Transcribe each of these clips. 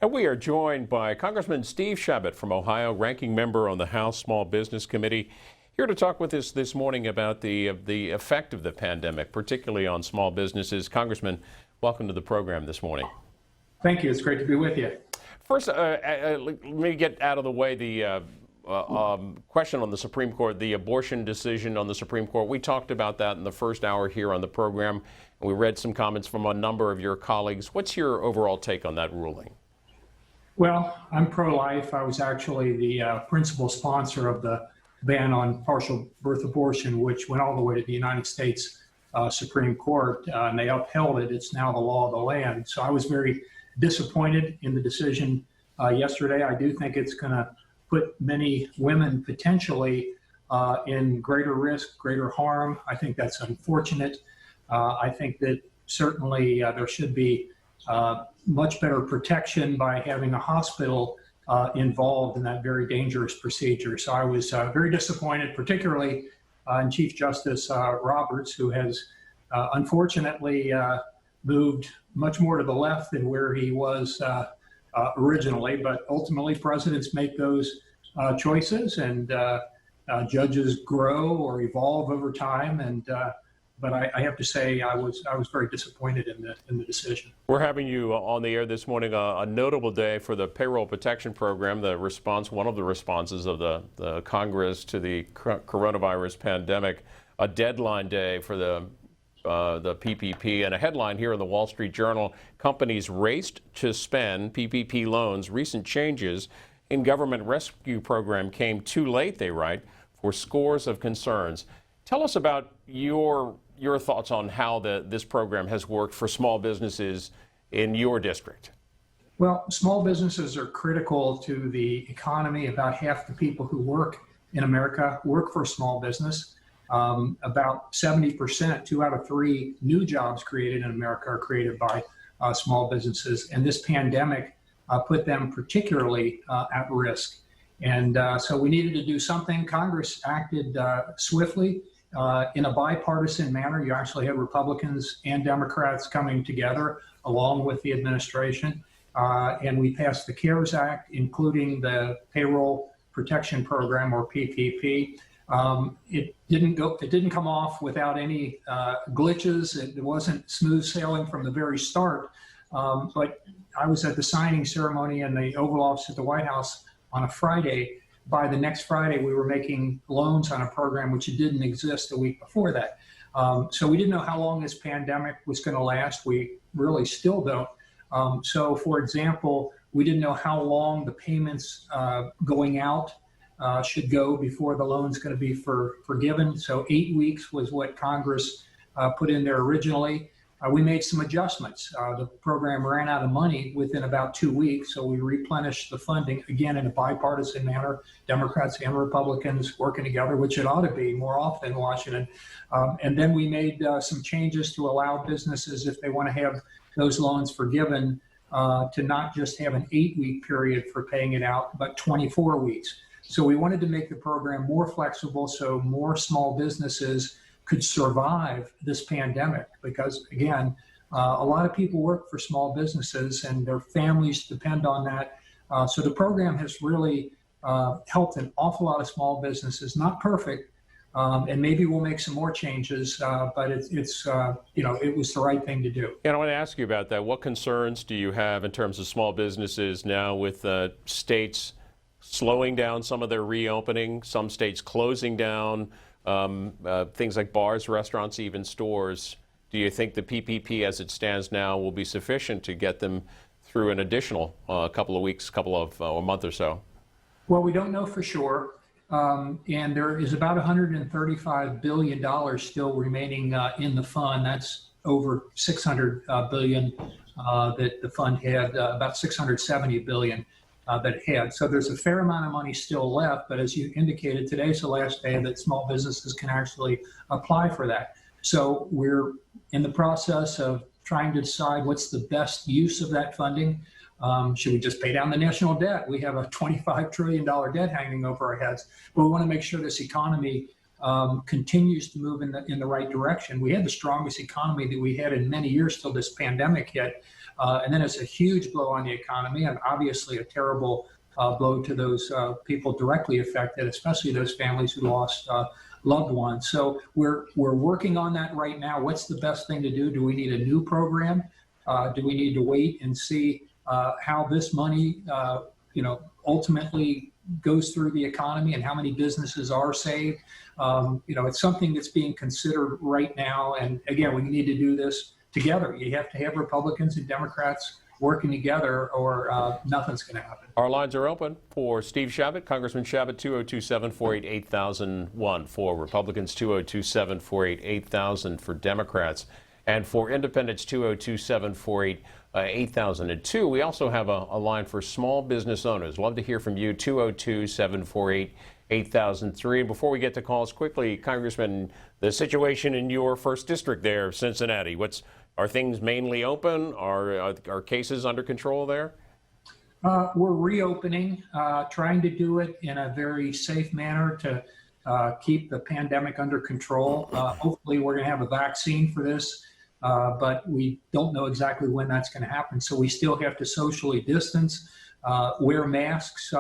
And we are joined by Congressman Steve Chabot from Ohio, ranking member on the House Small Business Committee, here to talk with us this morning about the effect of the pandemic, particularly on small businesses. Congressman, welcome to the program this morning. Thank you. It's great to be with you. First, let me get out of the way the question on the Supreme Court, the abortion decision on the Supreme Court. We talked about that in the first hour here on the program, and we read some comments from a number of your colleagues. What's your overall take on that ruling? Well, I'm pro-life. I was actually the principal sponsor of the ban on partial birth abortion, which went all the way to the United States Supreme Court, and they upheld it. It's now the law of the land. So I was very disappointed in the decision yesterday. I do think it's going to put many women potentially in greater risk, greater harm. I think that's unfortunate. I think that certainly there should be much better protection by having a hospital involved in that very dangerous procedure. So I was very disappointed, particularly in Chief Justice Roberts, who has unfortunately moved much more to the left than where he was originally. But ultimately, presidents make those choices, and judges grow or evolve over time. And but I have to say, I was very disappointed in the decision. We're having you on the air this morning, a notable day for the Payroll Protection Program, the response, one of the responses of the Congress to the coronavirus pandemic, a deadline day for the PPP, and a headline here in the Wall Street Journal: companies raced to spend PPP loans. Recent changes in government rescue program came too late, they write, for scores of concerns. Tell us about your thoughts on how this program has worked for small businesses in your district. Well, small businesses are critical to the economy. About half the people who work in America work for a small business. About 70%, 2 out of 3 new jobs created in America are created by small businesses. And this pandemic put them particularly at risk. And so we needed to do something. Congress acted swiftly. In a bipartisan manner. You actually had Republicans and Democrats coming together along with the administration, and we passed the CARES Act, including the Payroll Protection Program, or PPP. It didn't come off without any glitches. It wasn't smooth sailing from the very start, but I was at the signing ceremony in the Oval Office at the White House on a Friday. By the next Friday, we were making loans on a program which didn't exist a week before that. So we didn't know how long this pandemic was going to last. We really still don't. So, for example, we didn't know how long the payments going out should go before the loan's going to be forgiven. So 8 weeks was what Congress put in there originally. We made some adjustments. The program ran out of money within about 2 weeks, so we replenished the funding, again, in a bipartisan manner, Democrats and Republicans working together, which it ought to be more often in Washington. And then we made some changes to allow businesses, if they want to have those loans forgiven, to not just have an 8-week period for paying it out, but 24 weeks. So we wanted to make the program more flexible so more small businesses could survive this pandemic, because again, a lot of people work for small businesses and their families depend on that. So the program has really helped an awful lot of small businesses. Not perfect, and maybe we'll make some more changes, but it was the right thing to do. And I want to ask you about that. What concerns do you have in terms of small businesses now, with states slowing down some of their reopening, some states closing down? Things like bars, restaurants, even stores. Do you think the PPP as it stands now will be sufficient to get them through an additional couple of weeks, a month or so? Well, we don't know for sure. And there is about $135 billion still remaining in the fund. That's over $600 billion that the fund had, about $670 billion. That it had. So there's a fair amount of money still left, but as you indicated, today's the last day that small businesses can actually apply for that. So we're in the process of trying to decide what's the best use of that funding. Should we just pay down the national debt? We have a $25 trillion debt hanging over our heads, but we want to make sure this economy continues to move in the right direction. We had the strongest economy that we had in many years till this pandemic hit. And then it's a huge blow on the economy and obviously a terrible blow to those people directly affected, especially those families who lost loved ones. So we're working on that right now. What's the best thing to do? Do we need a new program? Do we need to wait and see how this money, ultimately goes through the economy and how many businesses are saved? It's something that's being considered right now. And again, we need to do this together. You have to have Republicans and Democrats working together or nothing's going to happen. Our lines are open for Steve Chabot, Congressman Chabot, 202-748-8001 for Republicans, 202-748-8000 for Democrats, and for Independents, 202-748-8002. We also have a line for small business owners. Love to hear from you, 202-748-8003. And before we get to calls, quickly, Congressman, the situation in your first district there, Cincinnati, are things mainly open? Are cases under control there? We're reopening, trying to do it in a very safe manner to keep the pandemic under control. Hopefully we're going to have a vaccine for this, but we don't know exactly when that's going to happen. So we still have to socially distance, wear masks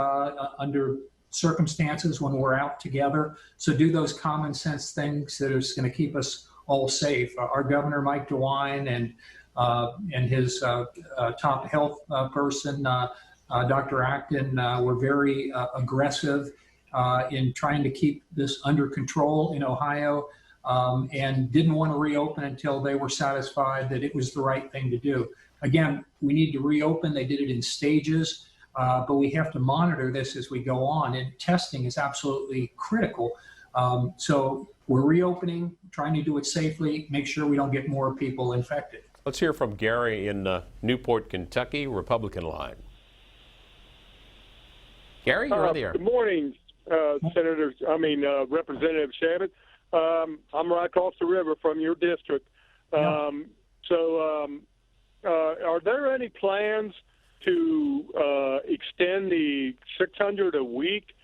under circumstances when we're out together. So do those common sense things that is going to keep us all safe. Our governor, Mike DeWine, and his top health person, Dr. Acton, were very aggressive in trying to keep this under control in Ohio, and didn't want to reopen until they were satisfied that it was the right thing to do. Again, we need to reopen. They did it in stages, but we have to monitor this as we go on, and testing is absolutely critical. So we're reopening, trying to do it safely, make sure we don't get more people infected. Let's hear from Gary in Newport, Kentucky, Republican line. Gary, you're on the air. Good morning, Representative Chabot. I'm right across the river from your district. Are there any plans to extend the $600 a week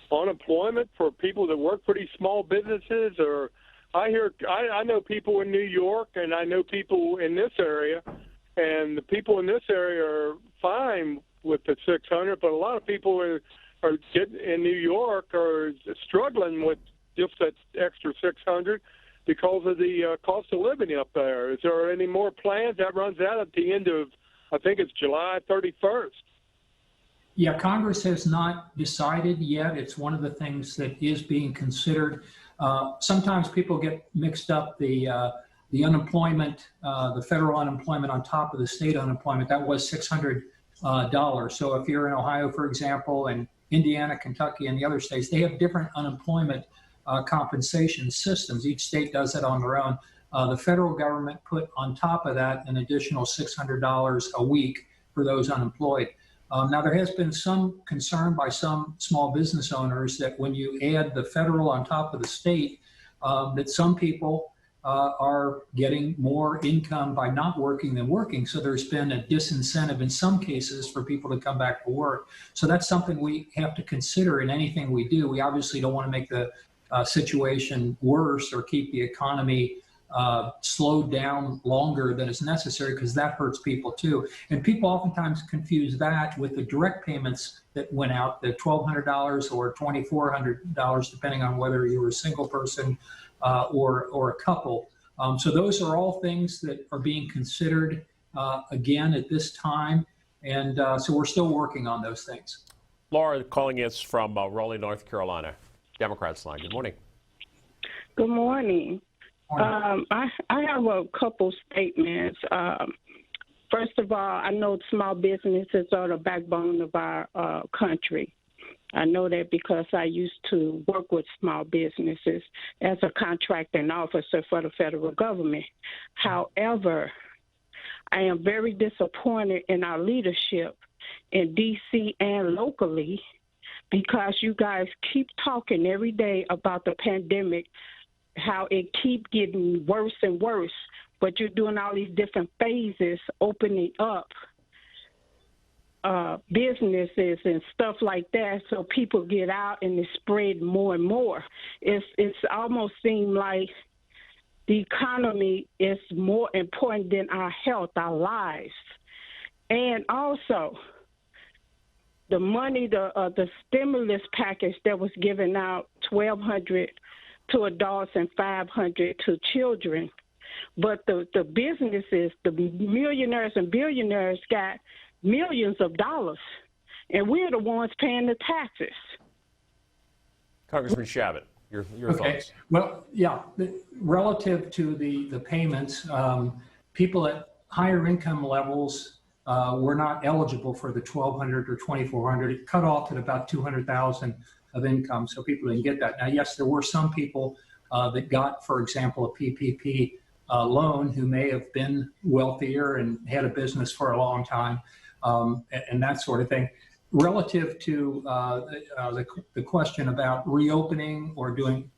unemployment for people that work for these small businesses? Or I know people in New York, and I know people in this area, and the people in this area are fine with the $600, but a lot of people in New York are struggling with just that extra $600 because of the cost of living up there. Is there any more plans? That runs out at the end of, I think it's July 31st. Yeah, Congress has not decided yet. It's one of the things that is being considered. Sometimes people get mixed up the unemployment, the federal unemployment on top of the state unemployment. That was $600. So if you're in Ohio, for example, and Indiana, Kentucky, and the other states, they have different unemployment compensation systems. Each state does it on their own. The federal government put on top of that an additional $600 a week for those unemployed. Now, there has been some concern by some small business owners that when you add the federal on top of the state, that some people are getting more income by not working than working. So there's been a disincentive in some cases for people to come back to work. So that's something we have to consider in anything we do. We obviously don't want to make the situation worse or keep the economy slowed down longer than is necessary, because that hurts people too. And people oftentimes confuse that with the direct payments that went out, the $1,200 or $2,400, depending on whether you were a single person or a couple. So those are all things that are being considered again at this time. And so we're still working on those things. Laura calling us from Raleigh, North Carolina. Democrats line. Good morning. Good morning. I have a couple statements. First of all, I know small businesses are the backbone of our country. I know that because I used to work with small businesses as a contracting officer for the federal government. However, I am very disappointed in our leadership in D.C. and locally, because you guys keep talking every day about the pandemic, how it keep getting worse and worse, but you're doing all these different phases, opening up businesses and stuff like that, so people get out and it's spread more and more. It's almost seemed like the economy is more important than our health, our lives. And also, the money, the stimulus package that was given out, $1,200 to adults and $500 to children. But the businesses, the millionaires and billionaires got millions of dollars, and we're the ones paying the taxes. Congressman Chabot, your thoughts. Well, yeah, relative to the payments, people at higher income levels were not eligible for the $1,200 or $2,400. It cut off at about $200,000 of income, so people didn't get that. Now, yes, there were some people that got, for example, a PPP loan who may have been wealthier and had a business for a long time, and that sort of thing. Relative to the question about reopening or doing,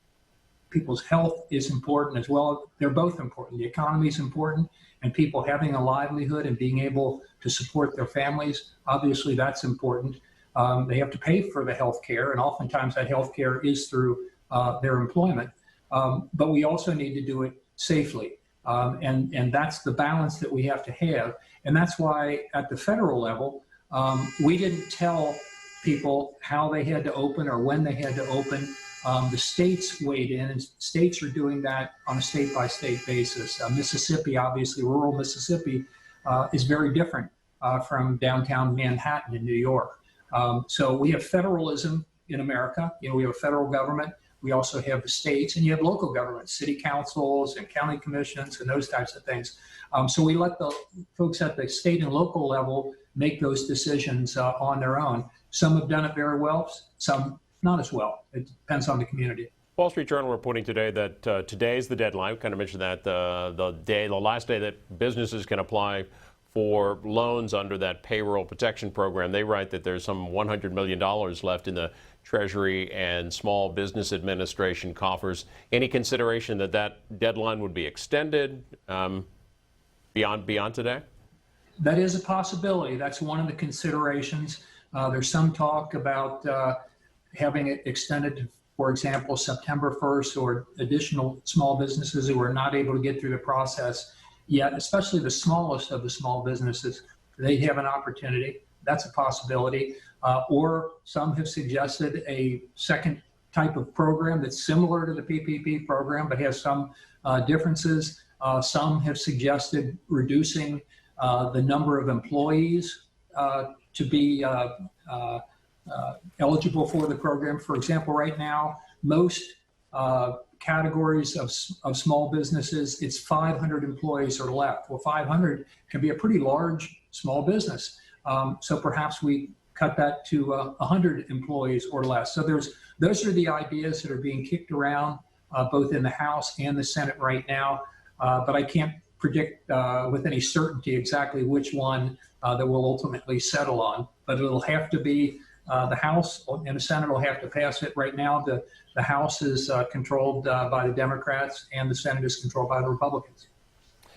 people's health is important as well. They're both important. The economy is important, and people having a livelihood and being able to support their families, obviously that's important. They have to pay for the health care, and oftentimes that health care is through their employment. But we also need to do it safely. And that's the balance that we have to have. And that's why at the federal level, we didn't tell people how they had to open or when they had to open. The states weighed in, and states are doing that on a state-by-state basis. Mississippi, obviously, rural Mississippi is very different from downtown Manhattan in New York. So we have federalism in America. You know, we have a federal government. We also have the states, and you have local governments, city councils and county commissions and those types of things. So we let the folks at the state and local level make those decisions on their own. Some have done it very well, some not as well. It depends on the community. Wall Street Journal reporting today that today is the deadline. We kind of mentioned that the last day that businesses can apply for loans under that payroll protection program. They write that there's some $100 million left in the Treasury and Small Business Administration coffers. Any consideration that that deadline would be extended beyond today? That is a possibility. That's one of the considerations. There's some talk about having it extended to, for example, September 1st, or additional small businesses who are not able to get through the process yet, especially the smallest of the small businesses. They have an opportunity. That's a possibility. Or some have suggested a second type of program that's similar to the PPP program but has some differences. Some have suggested reducing the number of employees to be eligible for the program. For example, right now, most categories of small businesses, it's 500 employees or less. Well, 500 can be a pretty large small business. So perhaps we cut that to 100 employees or less. So those are the ideas that are being kicked around both in the House and the Senate right now. But I can't predict with any certainty exactly which one that we'll ultimately settle on. But it'll have to be the House and the Senate will have to pass it. Right now, the House is controlled by the Democrats and the Senate is controlled by the Republicans.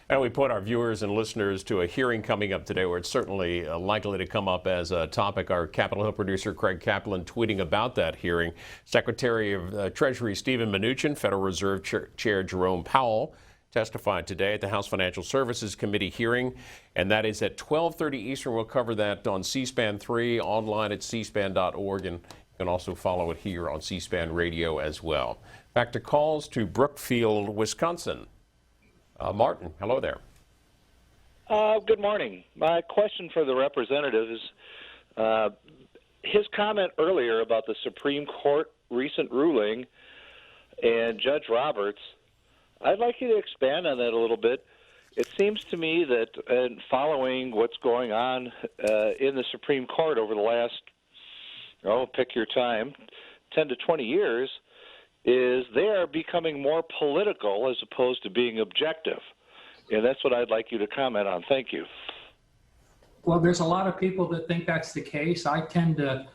And we point our viewers and listeners to a hearing coming up today where it's certainly likely to come up as a topic. Our Capitol Hill producer Craig Kaplan tweeting about that hearing. Secretary of Treasury Steven Mnuchin, Federal Reserve Chair Jerome Powell testified today at the House Financial Services Committee hearing, and that is at 12:30 Eastern. We'll cover that on C-SPAN 3, online at cspan.org, and you can also follow it here on C-SPAN Radio as well. Back to calls to Brookfield, Wisconsin. Martin, hello there. Good morning. My question for the representative is his comment earlier about the Supreme Court recent ruling and Judge Roberts. I'd like you to expand on that a little bit. It seems to me that in following what's going on in the Supreme Court over the last, pick your time, 10 to 20 years, is they are becoming more political as opposed to being objective. And that's what I'd like you to comment on. Thank you. Well, there's a lot of people that think that's the case. I tend to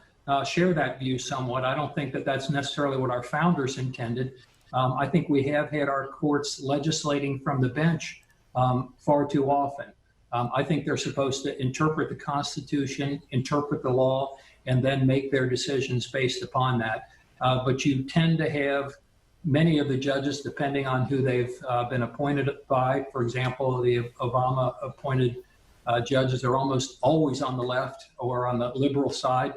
share that view somewhat. I don't think that that's necessarily what our founders intended. I think we have had our courts legislating from the bench far too often. I think they're supposed to interpret the Constitution, interpret the law, and then make their decisions based upon that. But you tend to have many of the judges, depending on who they've been appointed by. For example, the Obama appointed judges are almost always on the left or on the liberal side.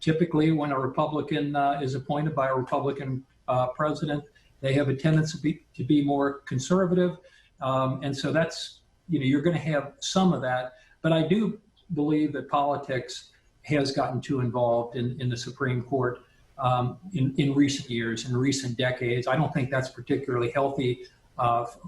Typically, when a Republican is appointed by a Republican president, they have a tendency to be more conservative. And so that's, you're going to have some of that. But I do believe that politics has gotten too involved in the Supreme Court in recent years, in recent decades. I don't think that's particularly healthy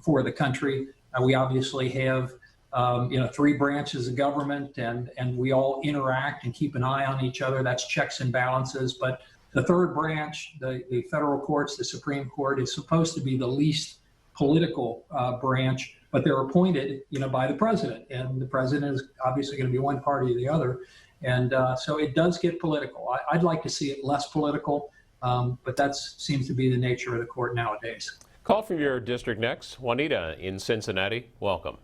for the country. We obviously have, 3 branches of government, and we all interact and keep an eye on each other. That's checks and balances. But the third branch, the federal courts, the Supreme Court, is supposed to be the least political branch, but they're appointed, by the president, and the president is obviously going to be one party or the other. And so it does get political. I'd like to see it less political, but that seems to be the nature of the court nowadays. Call from your district next. Juanita in Cincinnati, welcome.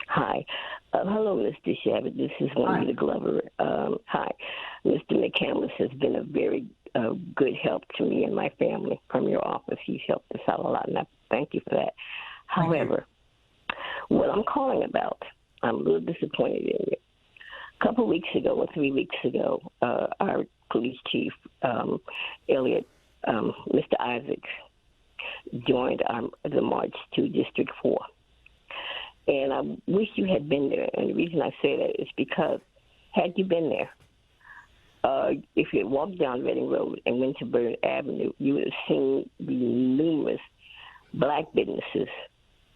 Hi. Hello, Mr. Chabot. This is Juanita Glover. Hi. Mr. McCandless has been a very good help to me and my family from your office. He's helped us out a lot, and I thank you for that. However, what I'm calling about, I'm a little disappointed in you. A couple weeks ago, or 3 weeks ago, our police chief, Elliot, Mr. Isaacs, joined the march to District 4. And I wish you had been there. And the reason I say that is because had you been there, if you had walked down Reading Road and went to Byrd Avenue, you would have seen the numerous black businesses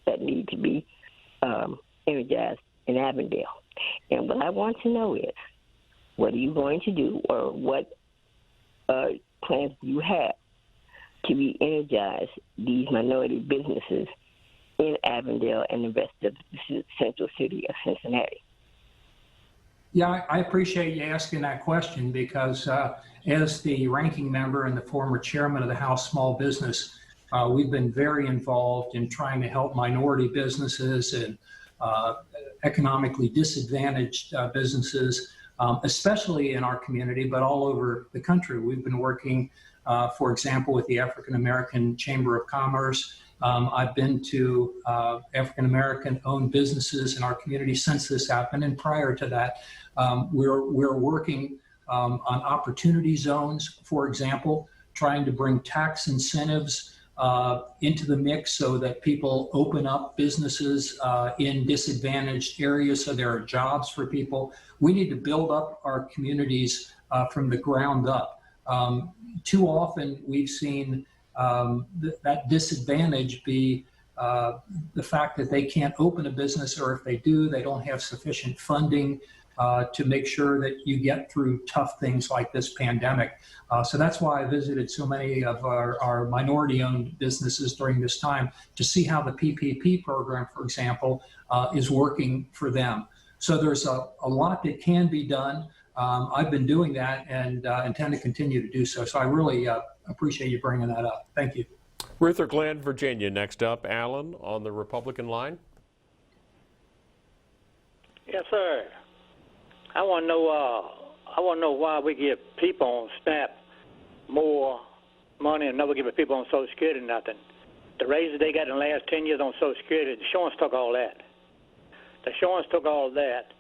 that need to be energized in Avondale. And what I want to know is, what are you going to do, or what plans do you have to re-energize these minority businesses in Avondale and the rest of the central city of Cincinnati? Yeah, I appreciate you asking that question, because as the ranking member and the former chairman of the House Small Business, we've been very involved in trying to help minority businesses and economically disadvantaged businesses, especially in our community, but all over the country. We've been working, for example, with the African American Chamber of Commerce. I've been to African American owned businesses in our community since this happened, and prior to that, we're working on opportunity zones, for example, trying to bring tax incentives into the mix so that people open up businesses in disadvantaged areas so there are jobs for people. We need to build up our communities from the ground up. Too often we've seen that disadvantage be the fact that they can't open a business, or if they do, they don't have sufficient funding to make sure that you get through tough things like this pandemic. So that's why I visited so many of our minority-owned businesses during this time to see how the PPP program, for example, is working for them. So there's a lot that can be done. I've been doing that and intend to continue to do so. So I really appreciate you bringing that up. Thank you. Ruther Glen, Virginia. Next up, Alan on the Republican line. Yes, sir. I want to know why we give people on SNAP more money and never give it people on Social Security nothing. The raises they got in the last 10 years on Social Security, the insurance took all that. The insurance took all of that,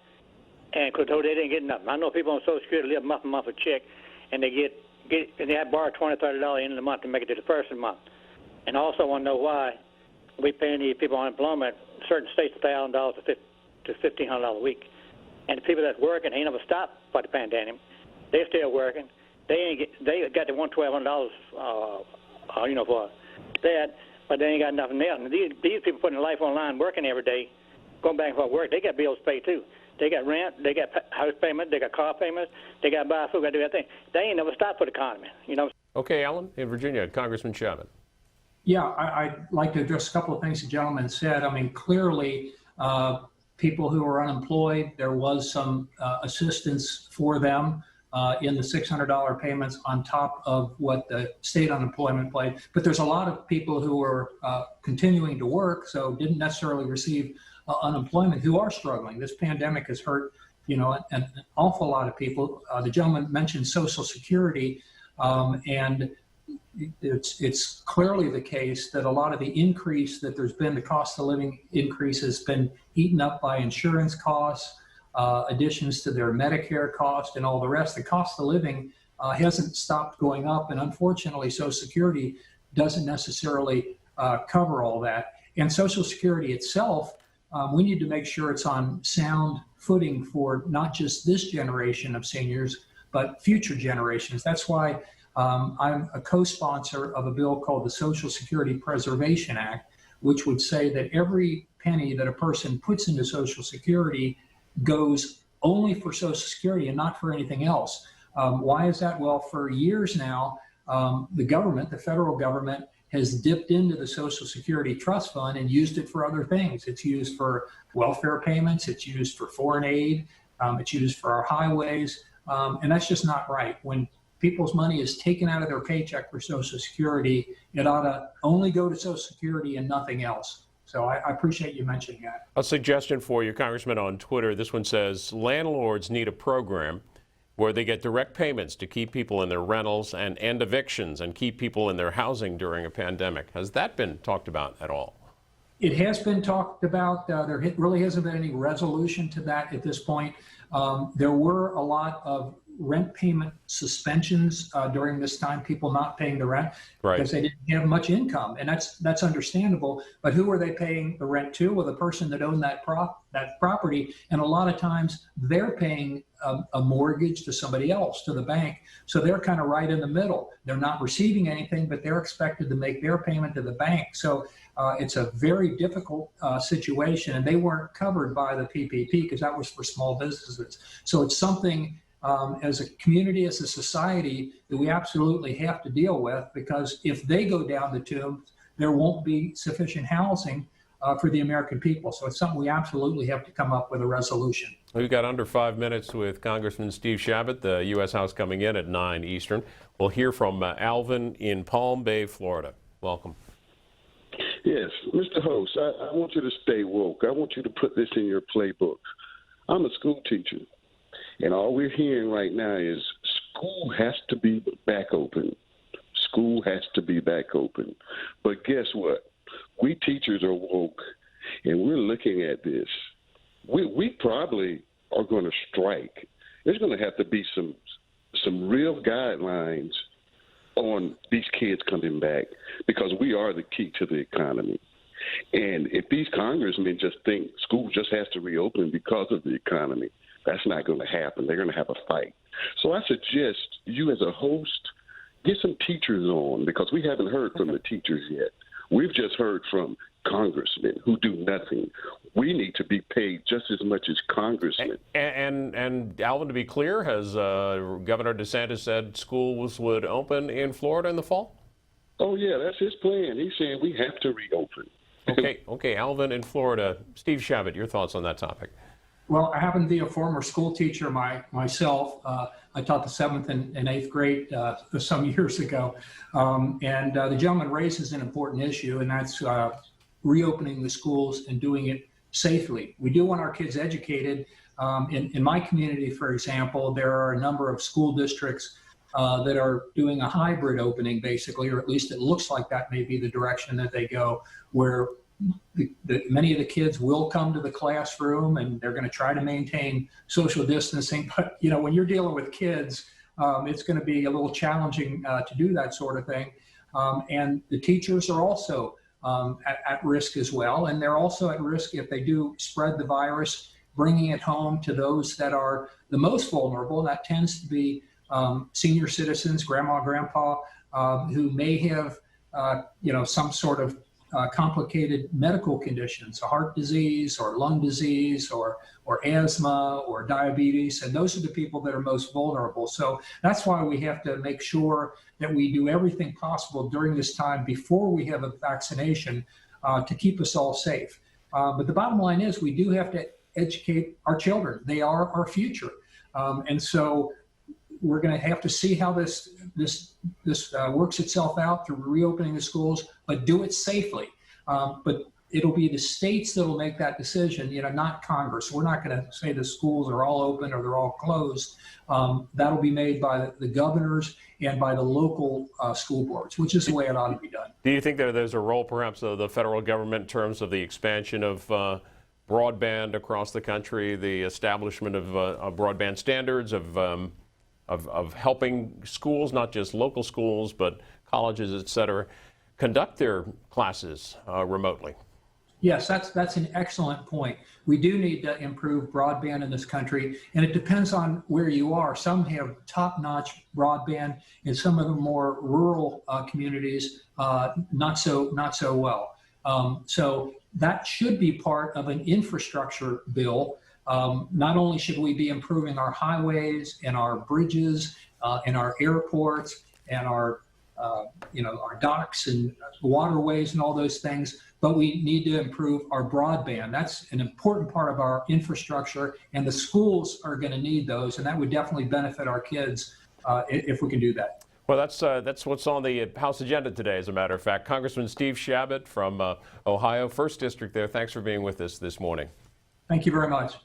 and because they didn't get nothing. I know people on Social Security live month to month a check, and they and they have borrowed $20, $30 end of the month to make it to the first of the month. And I also want to know why we paying these people unemployment, certain states $1,000 to $1,500 a week. And the people that's working ain't never stopped by the pandemic. They're still working. They got the $1,200, for that, but they ain't got nothing else. And these people putting their life on the line, working every day, going back and forth work. They got bills to pay too. They got rent, they got house payment, they got car payments, they got to buy food, got to do everything. They ain't never stopped for the economy, Okay, Alan in Virginia, Congressman Chabot. Yeah, I'd like to address a couple of things the gentleman said. I mean, clearly, people who are unemployed, there was some assistance for them in the $600 payments on top of what the state unemployment paid. But there's a lot of people who are continuing to work, so didn't necessarily receive unemployment who are struggling. This pandemic has hurt, an awful lot of people. The gentleman mentioned Social Security, and it's clearly the case that a lot of the increase that there's been, the cost of living increase, has been eaten up by insurance costs, additions to their Medicare cost, and all the rest. The cost of living hasn't stopped going up, and unfortunately, Social Security doesn't necessarily cover all that. And Social Security itself, we need to make sure it's on sound footing for not just this generation of seniors, but future generations. That's why I'm a co-sponsor of a bill called the Social Security Preservation Act, which would say that every penny that a person puts into Social Security goes only for Social Security and not for anything else. Why is that? Well, for years now, the federal government, has dipped into the Social Security Trust Fund and used it for other things. It's used for welfare payments, it's used for foreign aid, it's used for our highways, and that's just not right. When people's money is taken out of their paycheck for Social Security, it ought to only go to Social Security and nothing else. So I appreciate you mentioning that. A suggestion for you, Congressman, on Twitter. This one says, landlords need a program where they get direct payments to keep people in their rentals and end evictions and keep people in their housing during a pandemic. Has that been talked about at all? It has been talked about. There really hasn't been any resolution to that at this point. There were a lot of rent payment suspensions during this time, people not paying the rent because they didn't have much income, and that's understandable. But who were they paying the rent to? Well, the person that owned that property, and a lot of times they're paying a mortgage to somebody else, to the bank. So they're kind of right in the middle. They're not receiving anything, but they're expected to make their payment to the bank. So it's a very difficult situation, and they weren't covered by the PPP because that was for small businesses. So it's something as a community, as a society, that we absolutely have to deal with, because if they go down the tubes, there won't be sufficient housing for the American people. So it's something we absolutely have to come up with a resolution. We've got under 5 minutes with Congressman Steve Chabot, the U.S. House coming in at 9 Eastern. We'll hear from Alvin in Palm Bay, Florida. Welcome. Yes, Mr. Host, I want you to stay woke. I want you to put this in your playbook. I'm a school teacher, and all we're hearing right now is school has to be back open. School has to be back open. But guess what? We teachers are woke, and we're looking at this. We probably are going to strike. There's going to have to be some real guidelines on these kids coming back, because we are the key to the economy. And if these congressmen just think school just has to reopen because of the economy, that's not going to happen. They're going to have a fight. So I suggest you as a host get some teachers on, because we haven't heard from the teachers yet. We've just heard from congressmen who do nothing. We need to be paid just as much as congressmen. And Alvin, to be clear, has Governor DeSantis said schools would open in Florida in the fall? Oh, yeah, that's his plan. He's saying we have to reopen. Okay, Alvin in Florida. Steve Chabot, your thoughts on that topic? Well, I happen to be a former school teacher myself. I taught the 7th and 8th grade some years ago. And the gentleman raises an important issue, and that's reopening the schools and doing it safely. We do want our kids educated. In my community, for example, there are a number of school districts that are doing a hybrid opening, basically, or at least it looks like that may be the direction that they go, where many of the kids will come to the classroom and they're going to try to maintain social distancing. But, when you're dealing with kids, it's going to be a little challenging to do that sort of thing. And the teachers are also at risk as well. And they're also at risk if they do spread the virus, bringing it home to those that are the most vulnerable. That tends to be senior citizens, grandma, grandpa, who may have, some sort of complicated medical conditions, heart disease or lung disease or asthma or diabetes. And those are the people that are most vulnerable. So that's why we have to make sure that we do everything possible during this time before we have a vaccination to keep us all safe. But the bottom line is we do have to educate our children. They are our future. And so we're going to have to see how this works itself out through reopening the schools, but do it safely. But it'll be the states that will make that decision, not Congress. We're not going to say the schools are all open or they're all closed. That'll be made by the governors and by the local school boards, which is the way it ought to be done. Do you think there's a role perhaps of the federal government in terms of the expansion of broadband across the country, the establishment of broadband standards, of helping schools, not just local schools, but colleges, et cetera, conduct their classes remotely? Yes, that's an excellent point. We do need to improve broadband in this country, and it depends on where you are. Some have top-notch broadband, and some of the more rural communities not so well. So that should be part of an infrastructure bill. Not only should we be improving our highways and our bridges and our airports and our docks and waterways and all those things, but we need to improve our broadband. That's an important part of our infrastructure, and the schools are going to need those, and that would definitely benefit our kids if we can do that. Well, that's what's on the House agenda today, as a matter of fact. Congressman Steve Chabot from Ohio, 1st District there. Thanks for being with us this morning. Thank you very much.